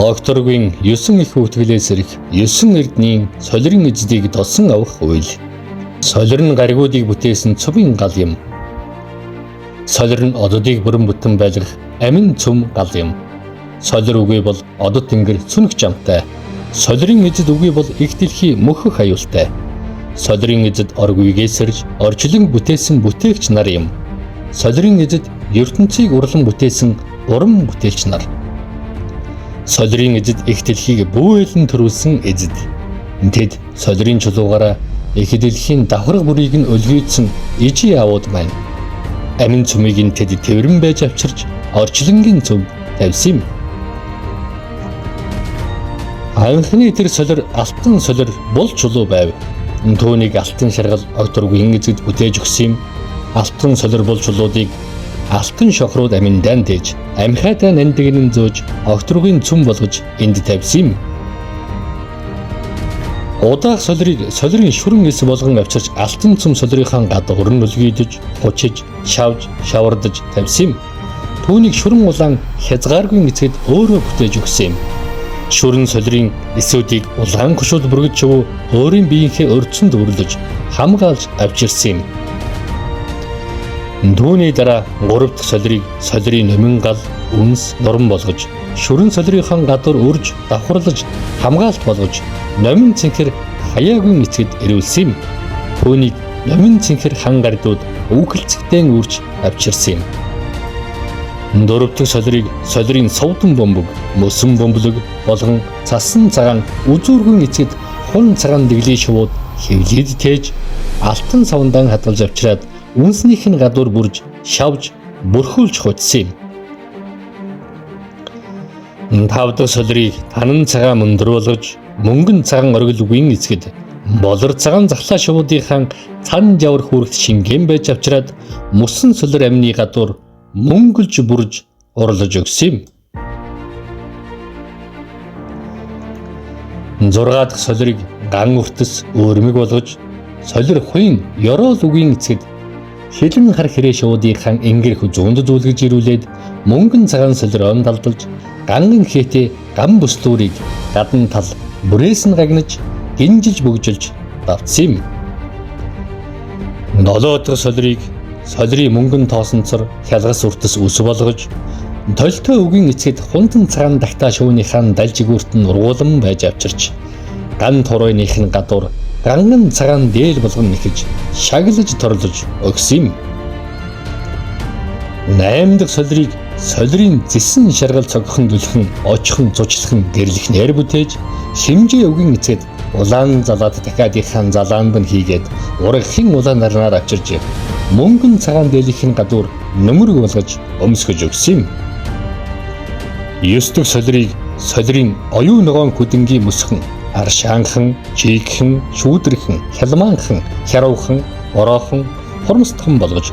Огторгийн 9 их өвтгөлээс ирэх 9 эрдний солирын эздийг досон авах үйл. Солир нь гаригуудыг бүтээсэн цөмийн гал юм. Солир нь ододыг бүрэн бүтэн байлгах амин цөм гал юм. Солир үгүй бол одод тэнгэр цүнх жамтай. Солирын эзэд үгүй бол их дэлхий мөхөх аюултай. Солирын эзэд оргүйгээ сэрж орчлон бүтээсэн бүтээгч нар юм. Солирын эзэд ертөнцийг урлан бүтээсэн уран бүтээлч нар. Солирын эзэд их дэлхийг бүүэлэн төрүүлсэн эзэд. Тэд солирын чулуугаараа их дэлхийн давхарга бүрийг нь өлгөөдсөн ижи аауд маань. Амин цөмийг нь тэд тэрвэн байж авчирч орчлонгийн цөм тавьсан юм. Анхны тэр солир алтан солир бол чулуу байв. Түүнийг алтан шаргал огторгийн эзэд бүтээж өгсөн юм. Алтан солир бол чулуудыг алтан шохрууд аминдаа дээж амхаатай нандинг зөөж огторгийн цөм болгож энд тавьсан юм. Удаах солирын шүрэн эс болгон авчирч алтан цөм солирынхаа гадуур нь өлгийдэж, хучиж, шавж, шавардаж тавьсан юм. Түүнийг шүрэн улаан хязгааргүй эцгэд өөрөө бүтээж өгсөн юм. Шүрэн солирын эсүүдийг улаан гушууд бүргэж чив өөрийн биеийнхээ өрцөнд өрлөж хамгаалж авчирсан юм. Түүний дараа 3 дахь солирыг солирын нөмөн гал үнс нуран болгож шүрэн солирынхаа гадуур өрж давхарлаж хамгаалт болгож нөмөн цэнхэр хаяагүй эцгэд ирүүлсэн юм. Түүнийг нөмөн цэнхэр хан гардууд үхэлцэгтэн үрж авчирсан юм. 4 дахь солирыг солирын совдон бөмбөг, мөсөн бөмбөлөг болгон цасан цагаан үзүүргэн эцгэд хун цагаан дэглээ шувууд хэвлээд тээж алтан савндан хадгалж авчираад үнснийх нь гадуур бүрж шавж бүрхүүлж хуцсан юм. 5 дахь солирыг танан цагаан мөндөр болгож мөнгөн цагаан оргилгүй эцгэд болор цагаан захлаа шувуудынхаа цан жавар хүрэгт шингэн байж авчираад мөсөн солир амны гадуур мөнгөлж бүрж урлаж өгсөн юм. 6 дахь солирыг ган үртэс өөрмөг болгож солир хуйн ёроол үгийн эцгэд хилэн хар хэрэг шуудынхаа ингэрх зүүнд зүлгэж ирүүлээд мөнгөн цагаан солирон далдалж ганган хэтэ гам бүслүүрийг гадна тал бүрээс нь гагнаж гинжиж бөгжилж давцсан юм. 7 дахь солирыг солирын мөнгөн тоосонцор хялгас үртэс үс болгож толтой үгийн эцгэд хунтан цагаан дагтаа шүүнийхаа далжигүүрт нь ургуулсан байж авчирч ган туройных нь гадуур ганган цагаан дээл болгон нэхэж шаглаж торлож өгсөн юм. 8 дахь солирыг солирын зэсэн шаргал цогхон дүлхэн очихон цучлахын гэрлэхнээр бүтээж хэмжээ үгийн эцгэд улаан залаад дахиадынхаа залаанд нь хийгээд урагхийн улаан нарнаар авчирч мөнгөн цагаан дээлхийн гадуур нөмөрг болгож өмсгөж өгсөн юм. 9 дахь солирыг солирын оюун ногоон хүдэнгийн мөсгөн аршаанхан, чийгхэн, шүүдэрхэн, хялмаанхан, хяруухан, ороохон, хурмстхан болгож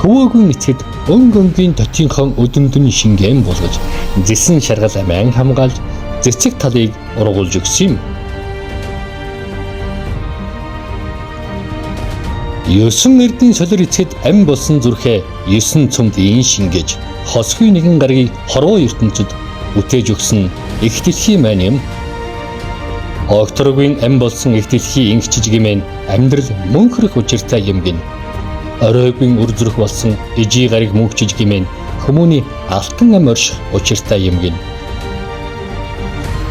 хөвөөгийн эцгэд өнгийн дотийнхоо өдөндөн шингэн болгож зэсэн шаргал амиан хамгаалж цэцэг талыг ургуулж өгсөн юм. 9 эрдний солир эцгэд ам болсон зүрхээ 9 цөмд ин шингээж хосгүй нэгэн гаргийг хорвоо ертөнцид бүтээж өгсөн их дэлхий маань юм. Огторгийн ам болсон их дэлхий ингэчж гимэн амьдрал мөнхрөх учиртай юм гин. Оройгийн үр зүрх болсон ижи гариг мөнхчж гимэн хүмүүний алтан ам орших учиртай юм гин.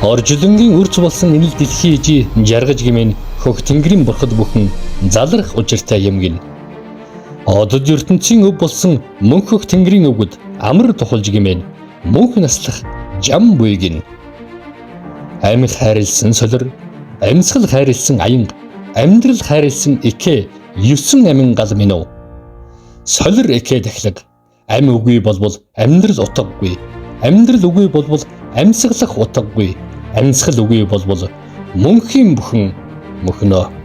Оржлонгийн үрц болсон энэ дэлхий ижи жаргаж гимэн хөх тэнгэрийн бурхад бүхэн залрах учиртай юм гин. Одод ертөнцийн өв болсон мөнхөх тэнгэрийн өвгөд амар тухалж гимэн мөнх наслах жам буй гин. Амьд хайрлсан солир, амьсгал хайрлсан аянга, амьдрал хайрлсан эке 9 амин гал минь уу. Солир эке дахлаг, ам үгүй болбол амьдрал утгагүй, амьдрал үгүй болбол амьсгалах утгагүй, амьсгал үгүй болбол мөнхийн бүхэн мөхнө.